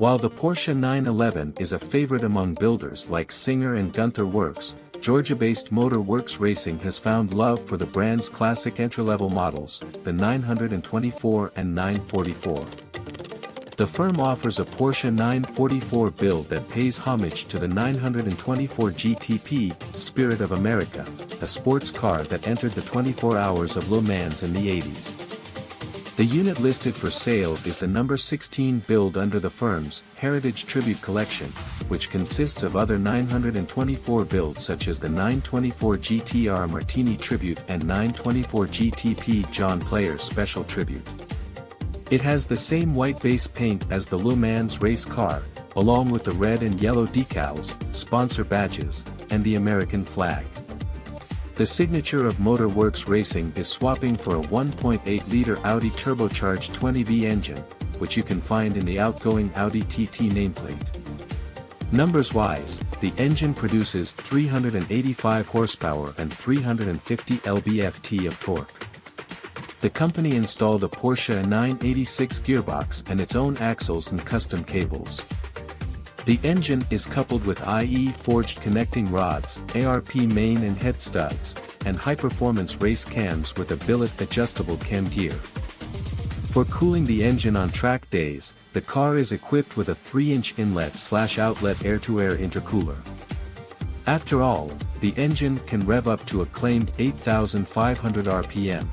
While the Porsche 911 is a favorite among builders like Singer and Gunther Werks, Georgia-based Motor Werks Racing has found love for the brand's classic entry-level models, the 924 and 944. The firm offers a Porsche 944 build that pays homage to the 924 GTP, Spirit of America, a sports car that entered the 24 Hours of Le Mans in the 80s. The unit listed for sale is the number 16 build under the firm's Heritage Tribute Collection, which consists of other 924 builds such as the 924 GTR Martini Tribute and 924 GTP John Player Special Tribute. It has the same white base paint as the Le Mans race car, along with the red and yellow decals, sponsor badges, and the American flag. The signature of Motor Werks Racing is swapping for a 1.8-liter Audi turbocharged 20V engine, which you can find in the outgoing Audi TT nameplate. Numbers-wise, the engine produces 385 horsepower and 350 lb-ft of torque. The company installed a Porsche 986 gearbox and its own axles and custom cables. The engine is coupled with IE forged connecting rods, ARP main and head studs, and high-performance race cams with a billet adjustable cam gear. For cooling the engine on track days, the car is equipped with a 3-inch inlet/outlet air-to-air intercooler. After all, the engine can rev up to a claimed 8,500 RPM.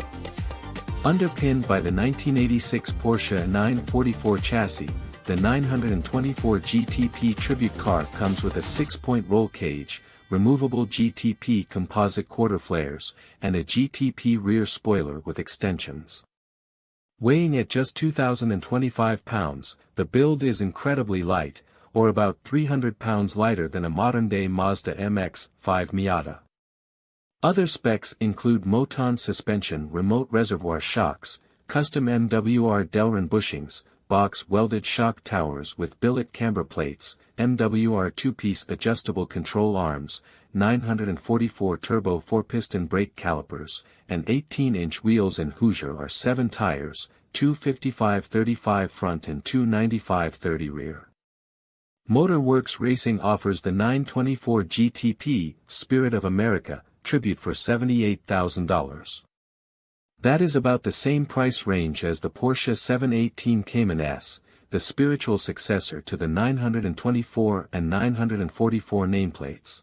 Underpinned by the 1986 Porsche 944 chassis, the 924 GTP Tribute car comes with a 6-point roll cage, removable GTP composite quarter flares, and a GTP rear spoiler with extensions. Weighing at just 2,025 pounds, the build is incredibly light, or about 300 pounds lighter than a modern-day Mazda MX-5 Miata. Other specs include Moton suspension, remote reservoir shocks, custom MWR Delrin bushings, box-welded shock towers with billet camber plates, MWR 2-piece adjustable control arms, 944 turbo 4-piston brake calipers, and 18-inch wheels and Hoosier R7 tires, 255/35 front and 295/30 rear. Motor Werks Racing offers the 924 GTP, Spirit of America, Tribute for $78,000. That is about the same price range as the Porsche 718 Cayman S, the spiritual successor to the 924 and 944 nameplates.